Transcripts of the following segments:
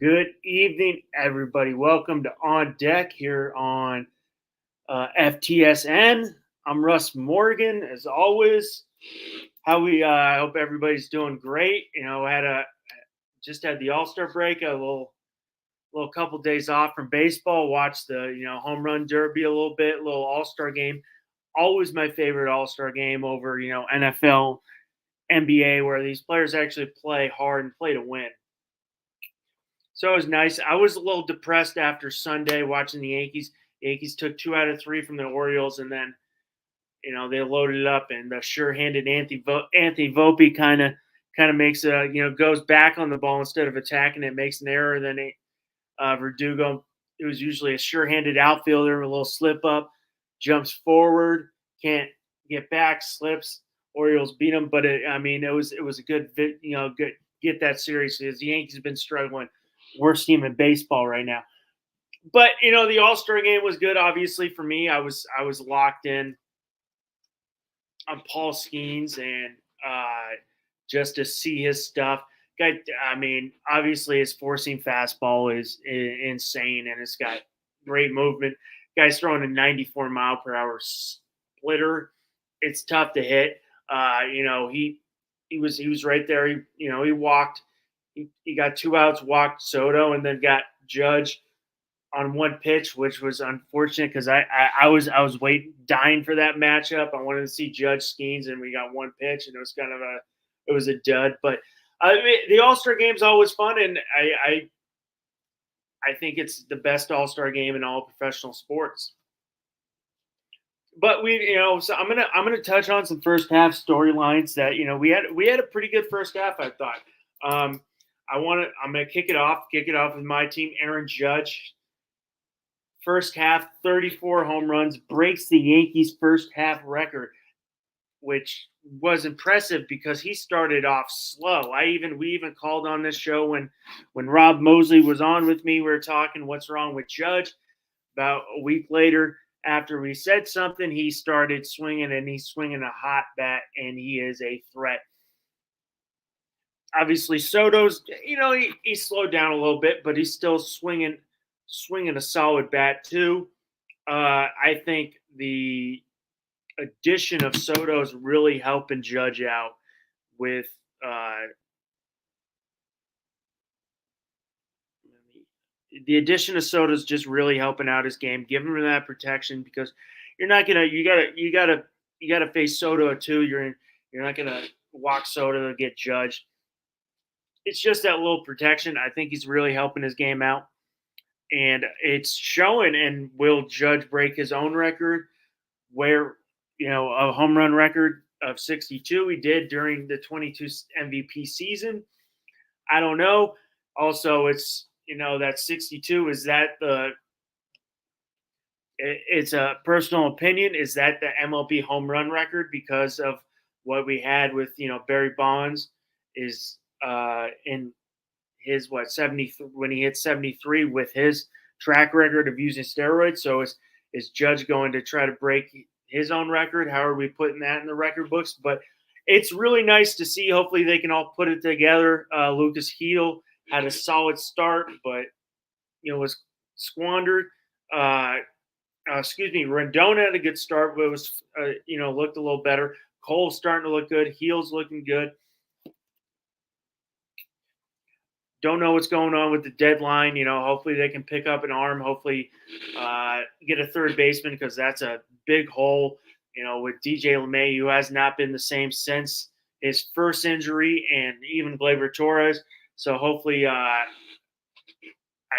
Good evening, everybody. Welcome to On Deck here on FTSN. I'm Russ Morgan, as always. I hope everybody's doing great. Just had the All Star break, a little couple days off from baseball. Watched the home run derby a little bit, little All Star game. Always my favorite All Star game over NFL, NBA, where these players actually play hard and play to win. So it was nice. I was a little depressed after Sunday watching the Yankees. The Yankees took 2 out of 3 from the Orioles, and then they loaded it up, and the sure-handed Anthony Volpe kind of makes goes back on the ball instead of attacking it, makes an error. Then Verdugo, it was usually a sure-handed outfielder, a little slip up, jumps forward, can't get back, slips. Orioles beat them, but it was a good good get that series because the Yankees have been struggling, worst team in baseball right now. But the All Star game was good. Obviously for me, I was locked in on Paul Skeens and just to see his stuff. Guy, obviously his four seam fastball is insane, and it's got great movement. Guy's throwing a 94 mile per hour splitter. It's tough to hit. He was right there. He walked. He got 2 outs, walked Soto, and then got Judge on one pitch, which was unfortunate because I was waiting, dying for that matchup. I wanted to see Judge Skeens, and we got one pitch, and it was a dud. But the All Star game's always fun, and I think it's the best All Star game in all professional sports. But so I'm gonna touch on some first half storylines that we had a pretty good first half. I thought. Um, I'm gonna kick it off with my team. Aaron Judge, first half, 34 home runs, breaks the Yankees' first half record, which was impressive because he started off slow. We even called on this show when Rob Mosley was on with me. We were talking what's wrong with Judge. About a week later, after we said something, he started swinging, and he's swinging a hot bat, and he is a threat. Obviously, Soto's, he slowed down a little bit, but he's still swinging a solid bat too. I think the addition of Soto is really helping Judge out with the addition of Soto is just really helping out his game, giving him that protection because you gotta face Soto too. You're not gonna walk Soto to get Judge. It's just that little protection. I think he's really helping his game out, and it's showing. And will Judge break his own record, where a home run record of 62 he did during the 22 MVP season? I don't know. Also, it's that 62, is that it's a personal opinion, is that the MLB home run record because of what we had with Barry Bonds is in his 70 when he hit 73 with his track record of using steroids. So is Judge going to try to break his own record? How are we putting that in the record books? But it's really nice to see. Hopefully they can all put it together. Lucas Heal had a solid start, but was squandered. Rendon had a good start, but it was looked a little better. Cole's starting to look good. Heal's looking good. Don't know what's going on with the deadline. Hopefully they can pick up an arm. Hopefully get a third baseman because that's a big hole. With DJ LeMay, who has not been the same since his first injury, and even Gleyber Torres. So hopefully, I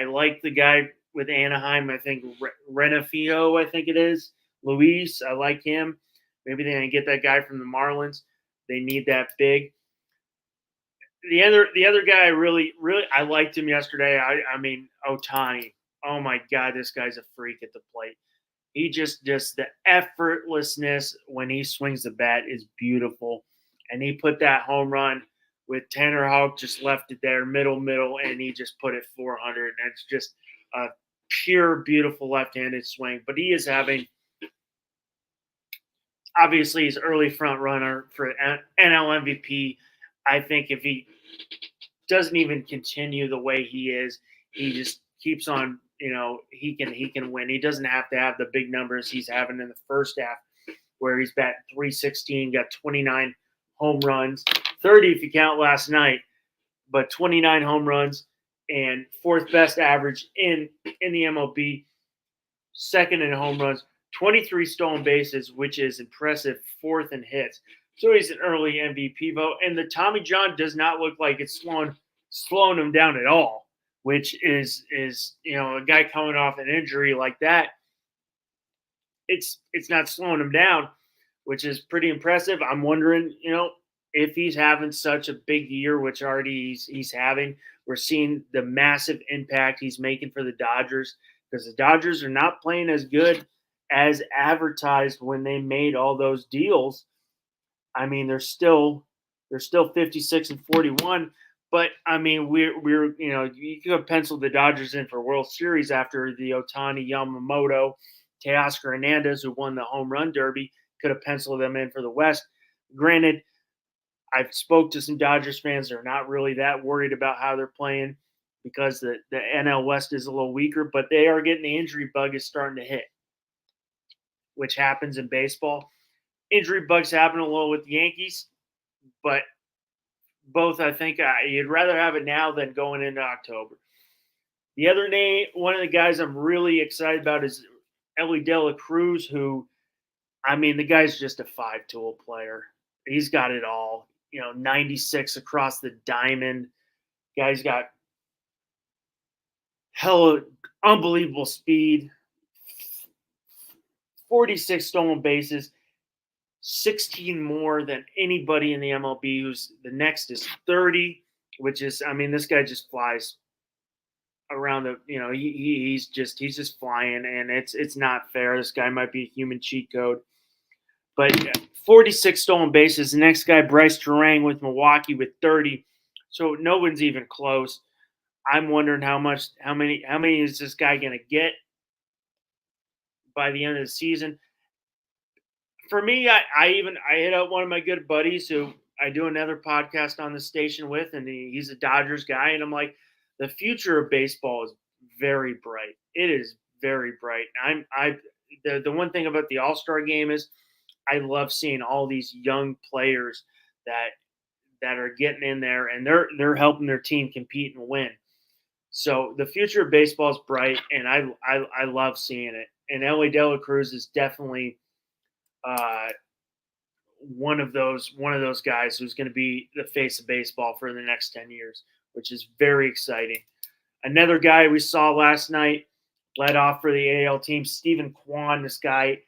like the guy with Anaheim. I think Renafio, I think it is Luis. I like him. Maybe they can get that guy from the Marlins. They need that big. The other guy really I liked him yesterday. I mean Ohtani. Oh my God, this guy's a freak at the plate. He just the effortlessness when he swings the bat is beautiful, and he put that home run with Tanner Houck, just left it there middle, and he just put it 400, and it's just a pure beautiful left-handed swing. But he is having obviously his early front runner for NL MVP. I think if he doesn't even continue the way he is. He just keeps on. He can win. He doesn't have to have the big numbers he's having in the first half, where he's batting 316, got 29 home runs, 30 if you count last night, but 29 home runs and fourth best average in the MLB, second in home runs, 23 stolen bases, which is impressive, fourth in hits. So he's an early MVP vote, and the Tommy John does not look like it's slowing him down at all, which is a guy coming off an injury like that. It's not slowing him down, which is pretty impressive. I'm wondering, if he's having such a big year, which already he's having. We're seeing the massive impact he's making for the Dodgers, because the Dodgers are not playing as good as advertised when they made all those deals. I mean, they're still 56 and 41, but I mean, we're you could pencil the Dodgers in for World Series after the Otani, Yamamoto, Teoscar Hernandez, who won the home run derby, could have penciled them in for the West. Granted, I've spoke to some Dodgers fans. They're not really that worried about how they're playing because the NL West is a little weaker, but they are getting the injury bug is starting to hit, which happens in baseball. Injury bugs happen a little with the Yankees, but both, I think you'd rather have it now than going into October. The other name, one of the guys I'm really excited about is Elly De La Cruz, who, I mean, the guy's just a five-tool player. He's got it all. 96 across the diamond. Guy's got hella unbelievable speed, 46 stolen bases, 16 more than anybody in the MLB. Who's the next is 30, which is, I mean, this guy just flies around the, he's just flying, and it's not fair. This guy might be a human cheat code. But 46 stolen bases. The next guy, Bryce Terang with Milwaukee with 30. So no one's even close. I'm wondering how many is this guy going to get by the end of the season? For me, I hit up one of my good buddies who I do another podcast on the station with, and he's a Dodgers guy, and I'm like, the future of baseball is very bright. It is very bright. The one thing about the All-Star game is I love seeing all these young players that are getting in there, and they're helping their team compete and win. So the future of baseball is bright, and I love seeing it. And Elly De La Cruz is definitely one of those guys who's going to be the face of baseball for the next 10 years, which is very exciting. Another guy we saw last night led off for the AL team, Stephen Kwan. This guy,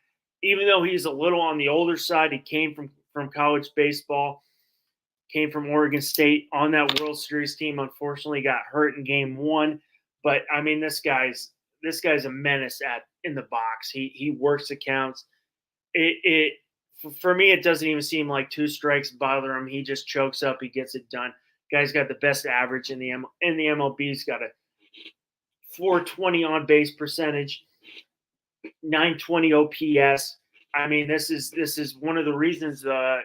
even though he's a little on the older side, he came from college baseball, came from Oregon State on that World Series team. Unfortunately, got hurt in Game 1, but I mean, this guy's a menace in the box. He works the counts. For me, it doesn't even seem like two strikes bother him. He just chokes up. He gets it done. Guy's got the best average in the MLB. He's got a 420 on base percentage, 920 OPS. I mean, this is one of the reasons the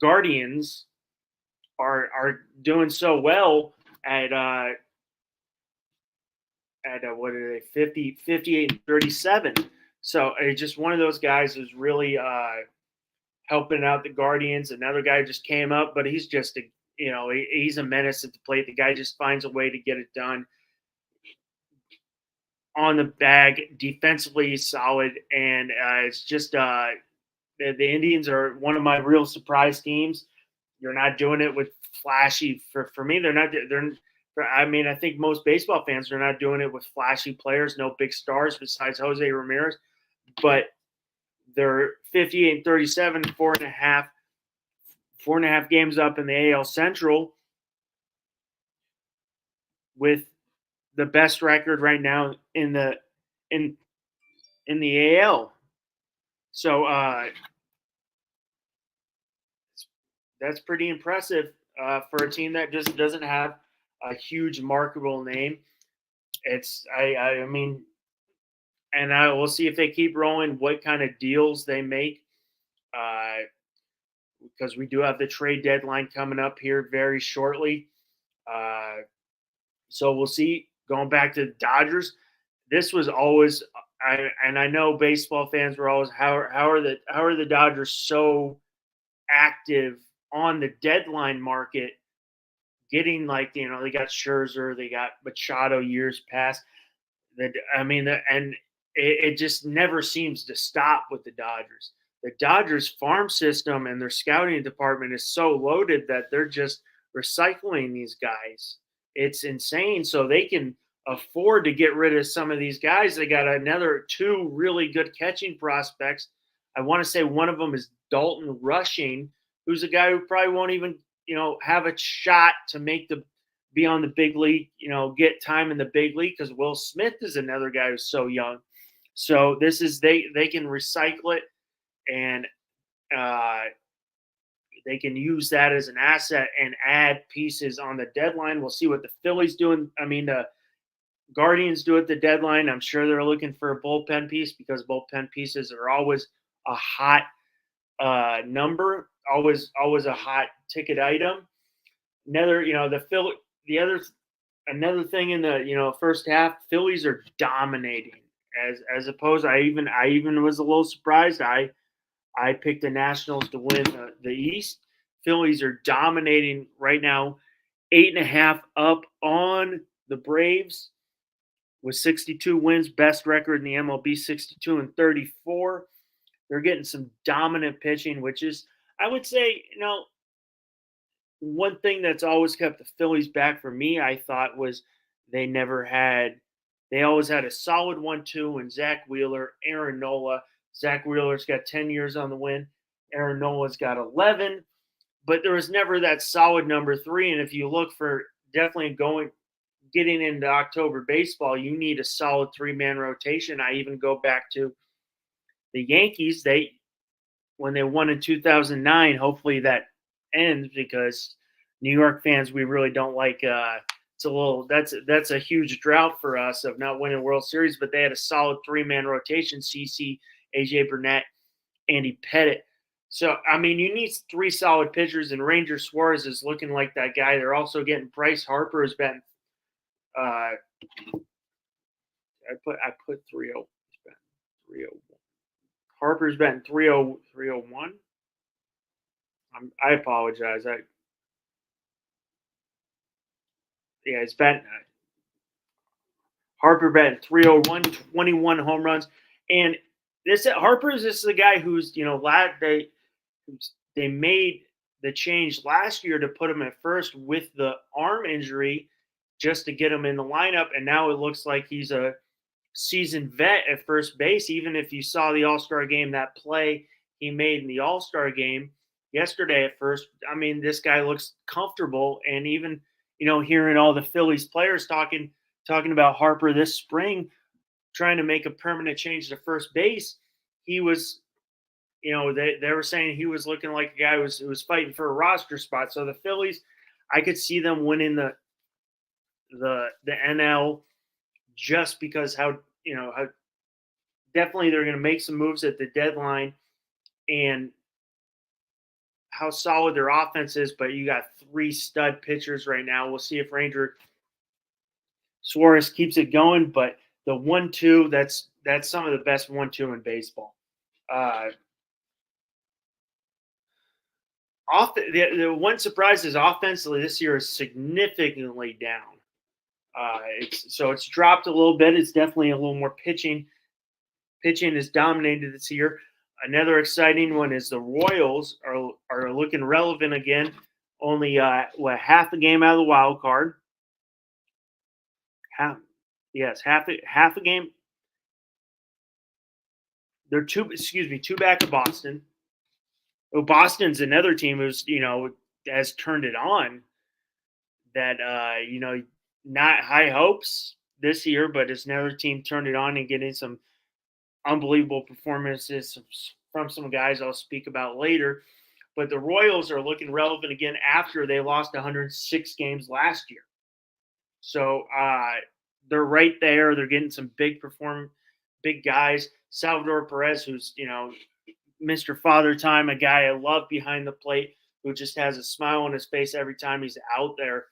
Guardians are doing so well at what are they, 58 and 37. So it's just one of those guys who's really helping out the Guardians. Another guy just came up, but he's just he's a menace at the plate. The guy just finds a way to get it done. On the bag, defensively he's solid, and it's just the Indians are one of my real surprise teams. You're not doing it with flashy. For me, they're not. I mean, I think most baseball fans are not doing it with flashy players, no big stars besides Jose Ramirez. But they're 58 and 37, 4.5 games up in the AL Central, with the best record right now in the AL. So that's pretty impressive for a team that just doesn't have a huge marketable name. I mean, and we'll see if they keep rolling, what kind of deals they make. because we do have the trade deadline coming up here very shortly. Uh, so we'll see. Going back to the Dodgers, this was always, and I know baseball fans were always, how are the Dodgers so active on the deadline market, getting like, they got Scherzer, they got Machado years past. That I mean, and it just never seems to stop with the Dodgers. The Dodgers farm system and their scouting department is so loaded that they're just recycling these guys. It's insane. So they can afford to get rid of some of these guys. They got another two really good catching prospects. I want to say one of them is Dalton Rushing, who's a guy who probably won't even, have a shot to make the be on the big league, get time in the big league, because Will Smith is another guy who's so young. So this is they can recycle it, and uh, they can use that as an asset and add pieces on the deadline. We'll see what the Phillies doing. I mean, the Guardians do at the deadline. I'm sure they're looking for a bullpen piece, because bullpen pieces are always a hot number, always a hot ticket item. Another, the other another thing in the first half, Phillies are dominating, as opposed. I even was a little surprised. I picked the Nationals to win the East. Phillies are dominating right now, 8.5 up on the Braves with 62 wins, best record in the MLB, 62-34. They're getting some dominant pitching, which is, I would say, one thing that's always kept the Phillies back for me, I thought, was they always had a solid 1-2 in Zach Wheeler, Aaron Nola. Zach Wheeler's got 10 years on the win. Aaron Nola's got 11, but there was never that solid number 3. And if you look for definitely getting into October baseball, you need a solid 3-man rotation. I even go back to the Yankees. When they won in 2009, hopefully that ends, because New York fans, we really don't like. That's a huge drought for us of not winning World Series. But they had a solid 3-man rotation: CC, AJ Burnett, Andy Pettit. So I mean, you need 3 solid pitchers, and Ranger Suarez is looking like that guy. They're also getting Bryce Harper has been. I put 3-0. It's been 3-0. Harper's been 3-0-3-0-1. I apologize. It's been Harper batting 301, 21 home runs. And Harper's this is the guy who's, they made the change last year to put him at first with the arm injury, just to get him in the lineup. And now it looks like he's a seasoned vet at first base. Even if you saw the All-Star game, that play he made in the All-Star game yesterday at first, I mean, this guy looks comfortable. And even, hearing all the Phillies players talking about Harper this spring, trying to make a permanent change to first base, he was, they were saying he was looking like a guy who was fighting for a roster spot. So the Phillies, I could see them winning the NL, just because how definitely they're going to make some moves at the deadline, and how solid their offense is. But you got 3 stud pitchers right now. We'll see if Ranger Suarez keeps it going. But the 1-2, that's some of the best 1-2 in baseball. The one surprise is offensively this year is significantly down. It's dropped a little bit. It's definitely a little more pitching. Pitching is dominated this year. Another exciting one is the Royals are looking relevant again. Only half a game out of the wild card. Half a game. They're two back of Boston. Oh, Boston's another team who's has turned it on. That not high hopes this year, but it's another team turned it on and getting some unbelievable performances from some guys I'll speak about later. But the Royals are looking relevant again after they lost 106 games last year. So they're right there. They're getting some big guys. Salvador Perez, who's Mr. Father Time, a guy I love behind the plate who just has a smile on his face every time he's out there.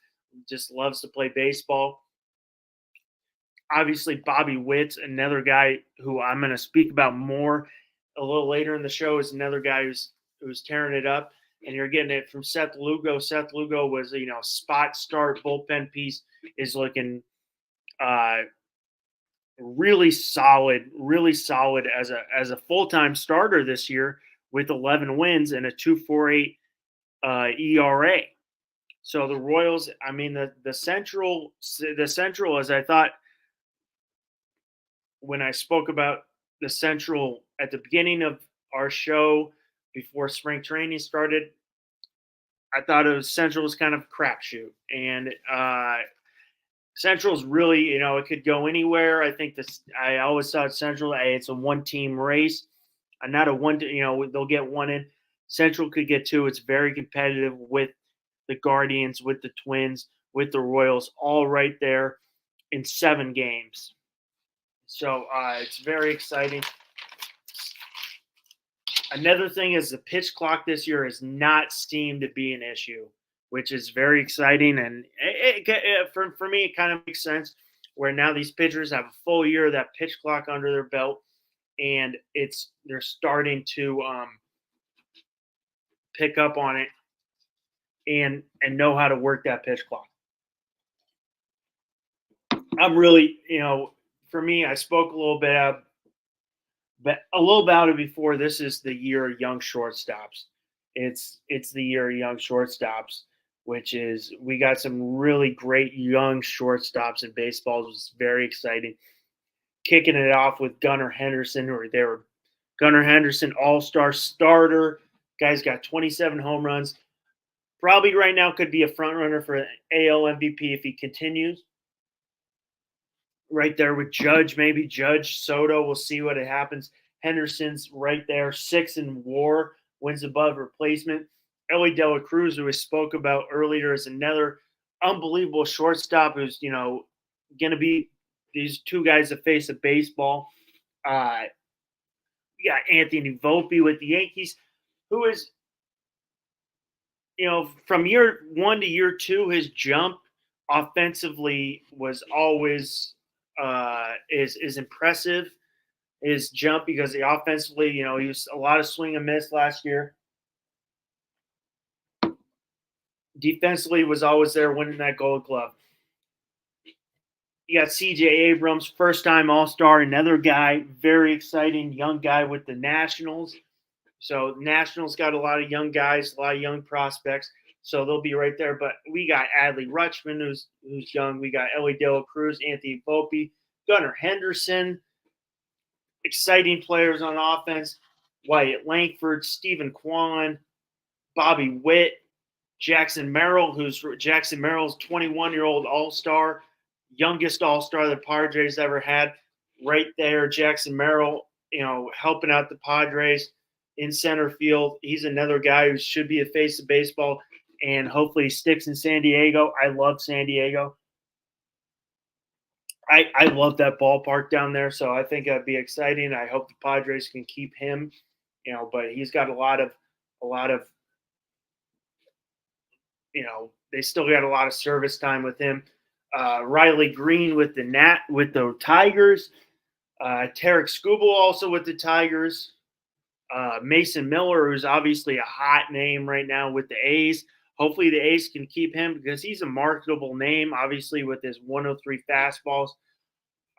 Just loves to play baseball. Obviously, Bobby Witt's another guy who I'm going to speak about more a little later in the show. Is another guy who's tearing it up, and you're getting it from Seth Lugo. Seth Lugo was spot start bullpen piece, is looking uh, really solid as a full time starter this year with 11 wins and a 2.48 ERA. So the Royals, I mean the Central, as I thought when I spoke about the Central at the beginning of our show before spring training started, I thought it was Central was kind of a crapshoot, and Central's really, it could go anywhere. I think this. I always thought Central, it's a one-team race, not a one. They'll get one in. Central could get two. It's very competitive with the Guardians, with the Twins, with the Royals, all right there in 7 games. So it's very exciting. Another thing is the pitch clock this year is not seemed to be an issue, which is very exciting. And for me, it kind of makes sense where now these pitchers have a full year of that pitch clock under their belt, and they're starting to pick up on it and know how to work that pitch clock. I'm really, for me, I spoke a little bit about it before. This is the year of young shortstops. It's the year of young shortstops, which is we got some really great young shortstops in baseball. It's very exciting. Kicking it off with Gunnar Henderson, Gunnar Henderson, all-star starter. Guy's got 27 home runs. Probably right now could be a front runner for AL MVP if he continues. Right there with Judge, maybe Judge, Soto. We'll see what it happens. Henderson's right there, 6 in WAR, wins above replacement. Ellie De La Cruz, who we spoke about earlier, is another unbelievable shortstop who's going to be these two guys the face of baseball. You got Anthony Volpe with the Yankees, who is from year 1 to year 2, his jump offensively was always is impressive. His jump, because the offensively, he was a lot of swing and miss last year. Defensively was always there, winning that Gold Glove. You got CJ Abrams, first time All-Star, another guy, very exciting young guy with the Nationals. So Nationals got a lot of young guys, a lot of young prospects. So they'll be right there. But we got Adley Rutschman, who's young. We got Ellie De La Cruz, Anthony Volpe, Gunnar Henderson. Exciting players on offense. Wyatt Langford, Stephen Kwan, Bobby Witt, Jackson Merrill, Jackson Merrill's 21-year-old All-Star, youngest All-Star the Padres ever had. Right there, Jackson Merrill, helping out the Padres in center field. He's another guy who should be a face of baseball, and hopefully sticks in San Diego. I love San Diego. I love that ballpark down there, so I think that'd be exciting. I hope the Padres can keep him, but he's got a lot of, they still got a lot of service time with him. Riley Green with the Tigers. Tarek Skubal also with the Tigers. Mason Miller, who's obviously a hot name right now with the A's. Hopefully the A's can keep him because he's a marketable name, obviously, with his 103 fastballs.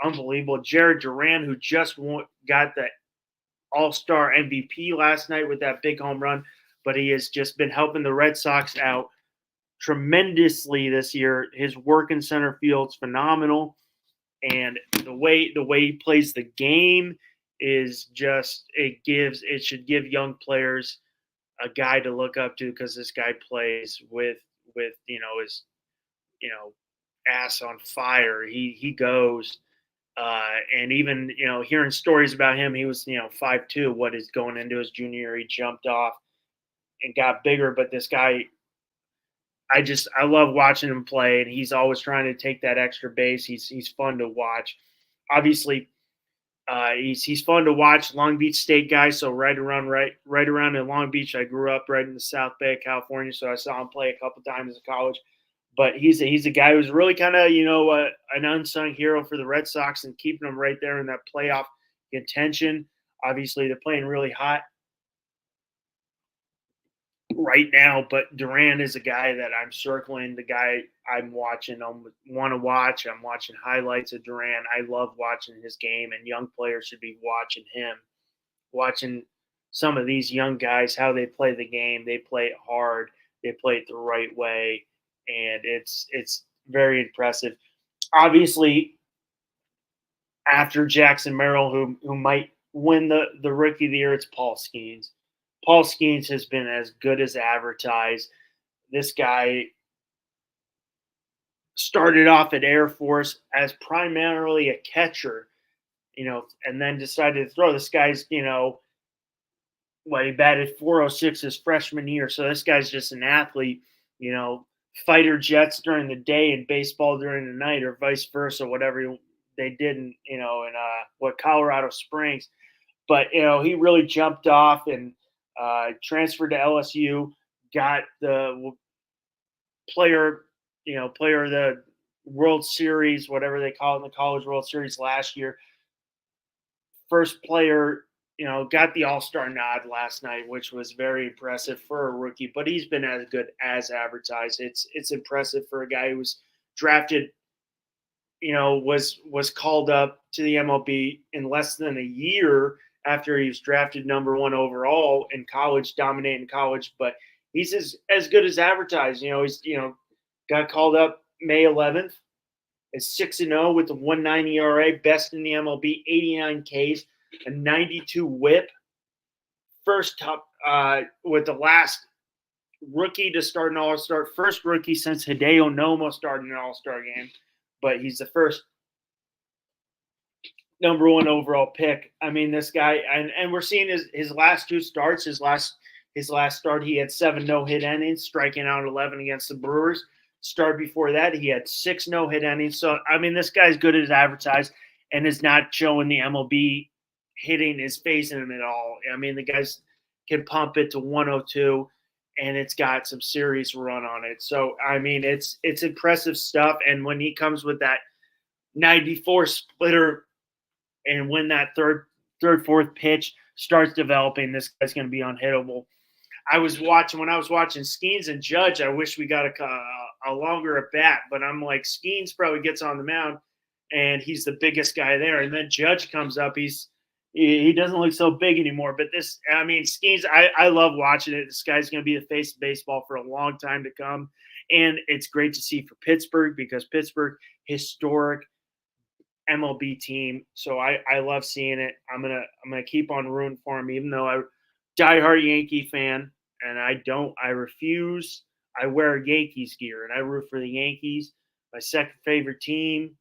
Unbelievable. Jared Duran, who just got the All-Star MVP last night with that big home run, but he has just been helping the Red Sox out tremendously this year. His work in center field's phenomenal, and the way he plays the game is just it should give young players a guy to look up to, because this guy plays with his ass on fire. He goes, and even hearing stories about him, he was 5'2". What is going into his junior year, he jumped off and got bigger. But this guy, I love watching him play, and he's always trying to take that extra base. He's fun to watch. Obviously, He's fun to watch. Long Beach State guy, so right around in Long Beach. I grew up right in the South Bay of California, so I saw him play a couple times in college. But he's a guy who's really kind of an unsung hero for the Red Sox and keeping them right there in that playoff contention. Obviously, they're playing really hot right now, but Duran is a guy that I'm circling, the guy I'm watching. I want to watch. I'm watching highlights of Duran. I love watching his game, and young players should be watching him, watching some of these young guys, how they play the game. They play it hard. They play it the right way, and it's very impressive. Obviously, after Jackson Merrill, who might win the Rookie of the Year, it's Paul Skeens. Paul Skeens has been as good as advertised. This guy started off at Air Force as primarily a catcher, and then decided to throw. This guy's, he batted 406 his freshman year. So this guy's just an athlete, you know, fighter jets during the day and baseball during the night, or vice versa, whatever they did in Colorado Springs. But he really jumped off and transferred to LSU, got the player, player of the World Series, whatever they call it in the College World Series last year. First player, got the All-Star nod last night, which was very impressive for a rookie. But he's been as good as advertised. It's impressive for a guy who was drafted, was called up to the MLB in less than a year after he was drafted number one overall in college, dominating college. But he's as good as advertised. He's got called up May 11th. Is 6-0 with a 1.90 ERA, best in the MLB, 89 Ks, a 92 WHIP. First top with the last rookie to start an All-Star, first rookie since Hideo Nomo started an All-Star game, but he's the first number one overall pick. I mean, this guy, and we're seeing his last two starts. His last start, he had 7 no-hit innings, striking out 11 against the Brewers. Start before that, he had 6 no-hit innings. So, I mean, this guy's good as advertised and is not showing the MLB hitting his face in him at all. I mean, the guys can pump it to 102, and it's got some serious run on it. So, I mean, it's impressive stuff. And when he comes with that 94 splitter and when that third, fourth pitch starts developing, this guy's going to be unhittable. When I was watching Skeens and Judge, I wish we got a longer at bat, but I'm like, Skeens probably gets on the mound and he's the biggest guy there. And then Judge comes up. He doesn't look so big anymore, but Skeens, I love watching it. This guy's going to be the face of baseball for a long time to come. And it's great to see for Pittsburgh, because Pittsburgh, historic MLB team. So I love seeing it. I'm going to keep on rooting for him, even though I'm a diehard Yankee fan. And I refuse. I wear Yankees gear and I root for the Yankees. My second favorite team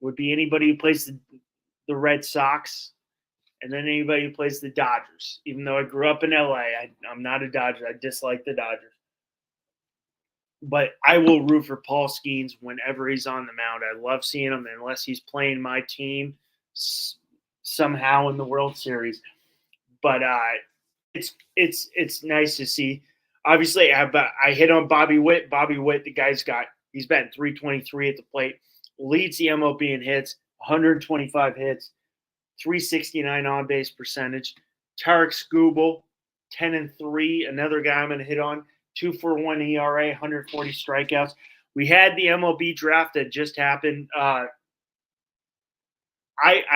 would be anybody who plays the Red Sox, and then anybody who plays the Dodgers. Even though I grew up in LA, I'm not a Dodger. I dislike the Dodgers. But I will root for Paul Skeens whenever he's on the mound. I love seeing him, unless he's playing my team somehow in the World Series. But it's nice to see. Obviously, I hit on Bobby Witt. Bobby Witt, he's batting 323 at the plate, leads the MLB in hits, 125 hits, 369 on base percentage. Tarek Skubal, 10-3, another guy I'm going to hit on, 2.41 ERA, 140 strikeouts. We had the MLB draft that just happened. I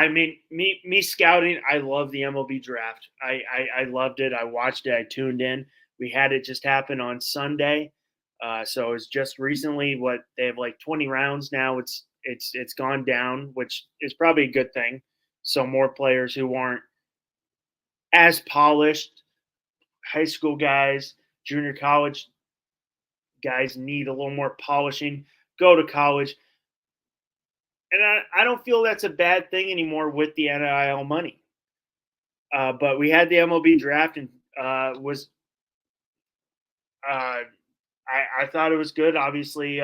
mean, me scouting, I love the MLB draft. I loved it. I watched it. I tuned in. We had it just happen on Sunday. So it's just recently. They have like 20 rounds now. It's gone down, which is probably a good thing. So more players who aren't as polished, high school guys, junior college guys, need a little more polishing, go to college. And I don't feel that's a bad thing anymore with the NIL money. But we had the MLB draft, and I thought it was good. Obviously,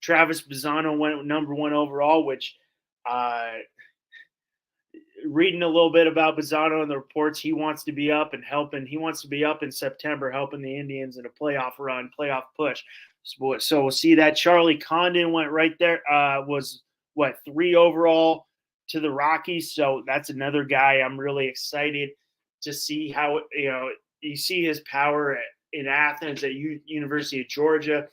Travis Bazzano went number one overall, which reading a little bit about Bazzano and the reports, he wants to be up and helping. He wants to be up in September, helping the Indians in a playoff run, playoff push. So we'll see that. Charlie Condon went right there. Was what 3 overall to the Rockies. So that's another guy I'm really excited to see how you see his power in Athens at University of Georgia.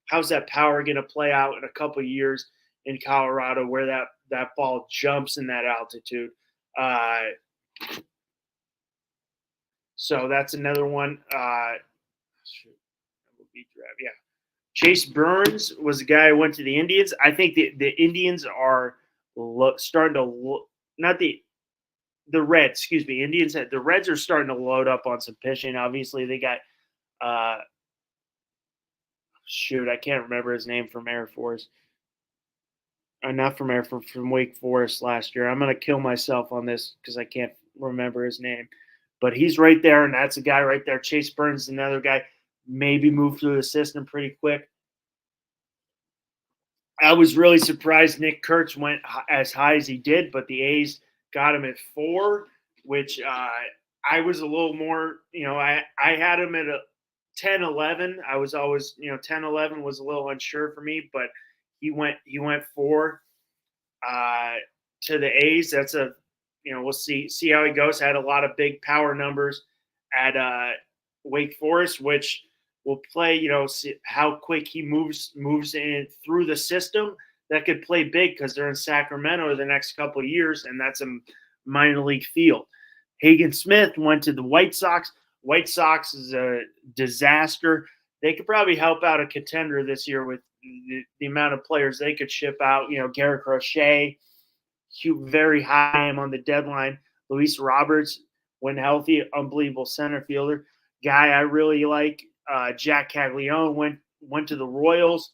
How's that power going to play out in a couple of years in Colorado, where that ball jumps in that altitude? So that's another one. Yeah. Chase Burns was the guy who went to the Indians. I think the Indians are starting to look, not the Reds, excuse me. The Reds are starting to load up on some pitching. Obviously, they got I can't remember his name from Air Force. Not from Air Force, from Wake Forest last year. I'm gonna kill myself on this because I can't remember his name. But he's right there, and that's a guy right there. Chase Burns is another guy. Maybe move through the system pretty quick. I was really surprised Nick Kurtz went as high as he did, but the A's got him at 4, which I was a little more, I had him at a 10, 11. I was always, 10, 11 was a little unsure for me, but he went 4 to the A's. That's we'll see how he goes. Had a lot of big power numbers at Wake Forest, which will play, see how quick he moves in through the system. That could play big because they're in Sacramento the next couple of years, and that's a minor league field. Hagen Smith went to the White Sox. White Sox is a disaster. They could probably help out a contender this year with the amount of players they could ship out. Garrett Crochet, very high on the deadline. Luis Roberts, when healthy, unbelievable center fielder. Guy I really like, Jack Caglione, went to the Royals.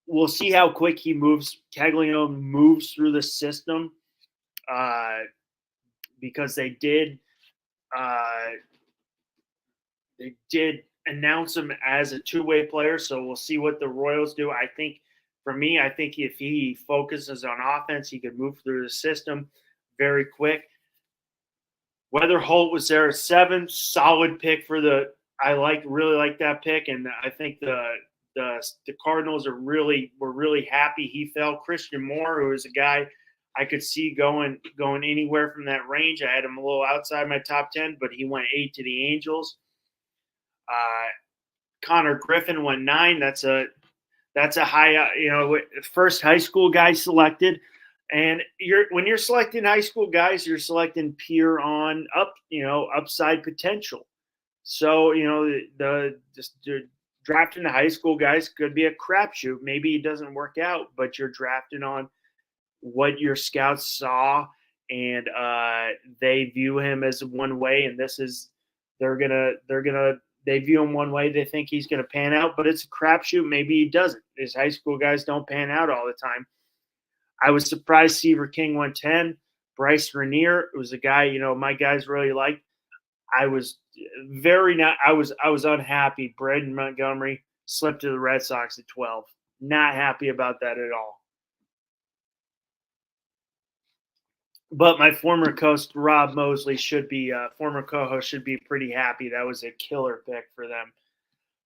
We'll see how quick he moves. Caglione moves through the system because they did announce him as a two-way player. So we'll see what the Royals do. I think if he focuses on offense, he could move through the system very quick. Whether Holt was there at 7, solid pick for really like that pick, and I think the Cardinals were really happy he fell. Christian Moore, who is a guy I could see going anywhere from that range. I had him a little outside my top 10, but he went 8 to the Angels. Connor Griffin went 9. That's a high, first high school guy selected. And when you're selecting high school guys, you're selecting pure on upside potential. So, the drafting the high school guys could be a crapshoot. Maybe it doesn't work out, but you're drafting on what your scouts saw, and they view him as one way, and they view him one way. They think he's going to pan out, but it's a crapshoot. Maybe he doesn't. His high school guys don't pan out all the time. I was surprised Seaver King went 10. Bryce Rainier was a guy, my guys really liked. I was unhappy. Braden Montgomery slipped to the Red Sox at 12. Not happy about that at all. But my former co-host Rob Mosley should be pretty happy. That was a killer pick for them.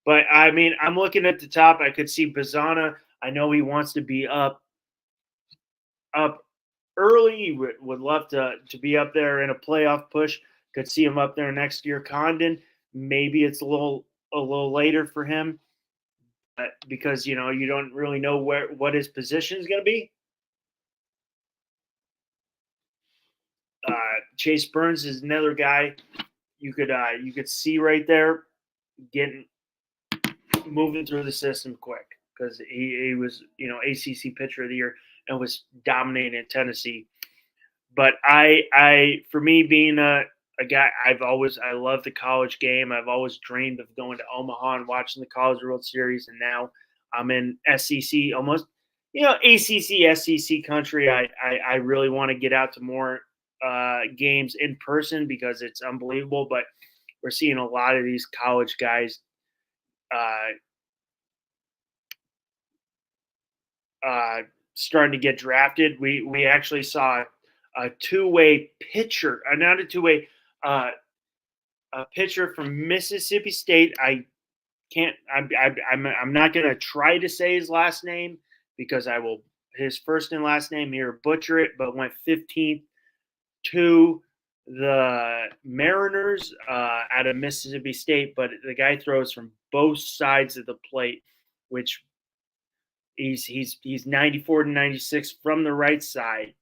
But I mean, I'm looking at the top. I could see Bazzana. I know he wants to be up early. He would love to be up there in a playoff push. Could see him up there next year. Condon, maybe it's a little later for him, because you don't really know what his position is going to be. Chase Burns is another guy you could see right there getting moving through the system quick, because he was ACC pitcher of the year and was dominating in Tennessee. But for me, being a guy, I love the college game. I've always dreamed of going to Omaha and watching the College World Series, and now I'm in SEC, almost ACC SEC country. I really want to get out to more games in person because it's unbelievable. But we're seeing a lot of these college guys starting to get drafted. We actually saw a two-way pitcher, not a two-way, uh, a pitcher from Mississippi State. I can't. I'm not going to try to say his last name because I will his first and last name here butcher it. But went 15th to the Mariners out of Mississippi State. But the guy throws from both sides of the plate, which he's 94 to 96 from the right side.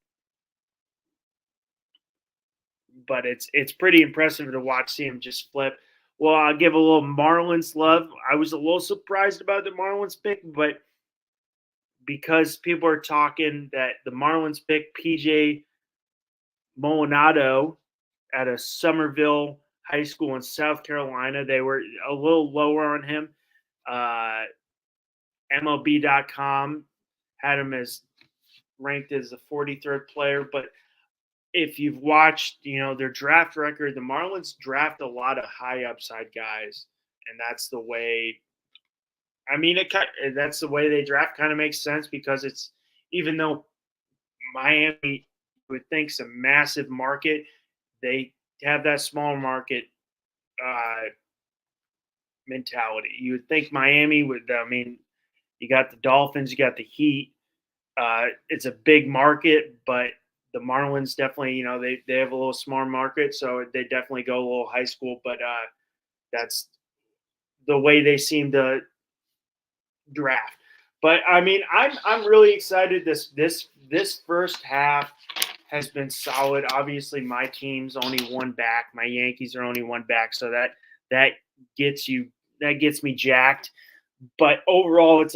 But it's pretty impressive to watch see him just flip. Well, I'll give a little Marlins love. I was a little surprised about the Marlins pick, but because people are talking that the Marlins pick PJ Molinado at a Somerville High School in South Carolina, they were a little lower on him. MLB.com had him as ranked as the 43rd player, but if you've watched, their draft record, the Marlins draft a lot of high upside guys, and that's the way. I mean, that's the way they draft. Kind of makes sense because it's even though Miami would think's a massive market, they have that small market mentality. You would think Miami would. I mean, you got the Dolphins, you got the Heat. It's a big market, but the Marlins definitely, they have a little small market, so they definitely go a little high school. But that's the way they seem to draft. But I mean, I'm really excited. This first half has been solid. Obviously, my team's only one back. My Yankees are only one back, so that gets me jacked. But overall, it's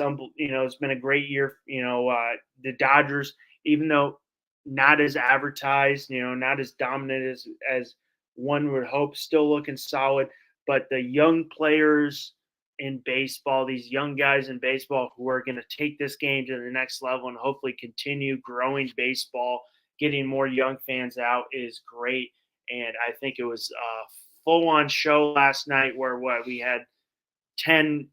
been a great year. The Dodgers, even though not as advertised, not as dominant as one would hope, still looking solid. But the young players in baseball, these young guys in baseball who are going to take this game to the next level and hopefully continue growing baseball, getting more young fans out is great. And I think it was a full-on show last night where we had 10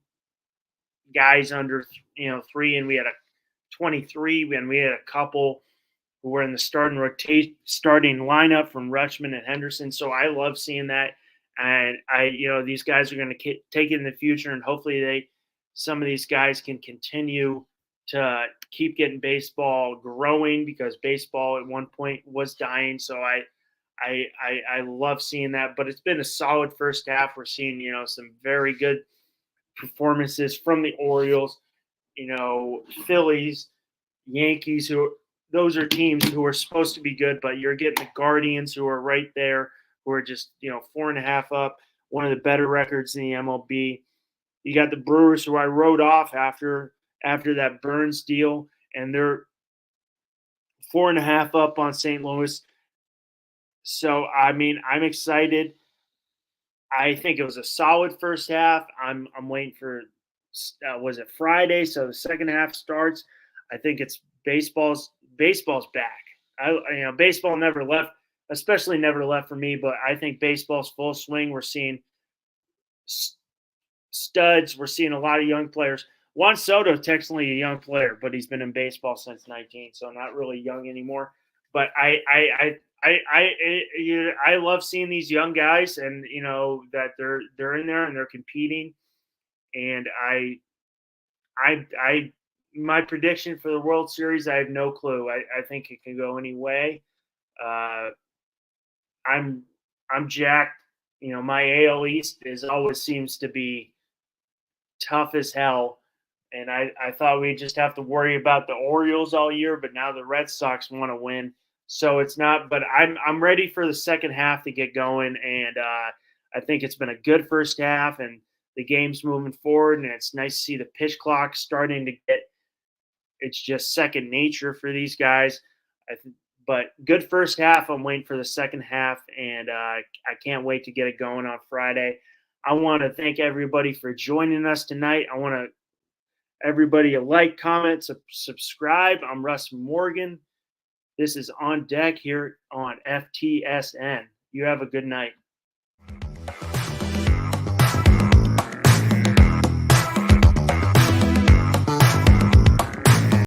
guys under 3, and we had a 23, and we had a couple who were in the starting lineup from Rutschman and Henderson. So I love seeing that, and these guys are going to take it in the future, and hopefully some of these guys can continue to keep getting baseball growing because baseball at one point was dying. So I love seeing that, but it's been a solid first half. We're seeing some very good performances from the Orioles, Phillies, Yankees, those are teams who are supposed to be good, but you're getting the Guardians who are right there, who are just, 4.5 up, one of the better records in the MLB. You got the Brewers who I wrote off after that Burns deal, and they're 4.5 up on St. Louis. So, I mean, I'm excited. I think it was a solid first half. I'm waiting for was it Friday? So the second half starts. I think it's baseball's back. Baseball never left, especially never left for me. But I think baseball's full swing. We're seeing studs. We're seeing a lot of young players. Juan Soto, technically a young player, but he's been in baseball since 19, so not really young anymore. But I love seeing these young guys, and that they're in there and they're competing. And my prediction for the World Series, I have no clue. I think it can go any way. I'm jacked. My AL East always seems to be tough as hell. And I thought we'd just have to worry about the Orioles all year, but now the Red Sox want to win. So it's not, but I'm ready for the second half to get going. And I think it's been a good first half, and the game's moving forward, and it's nice to see the pitch clock starting to it's just second nature for these guys. But good first half. I'm waiting for the second half, and I can't wait to get it going on Friday. I want to thank everybody for joining us tonight. I want everybody to like, comment, subscribe. I'm Russ Morgan. This is On Deck here on FTSN. You have a good night.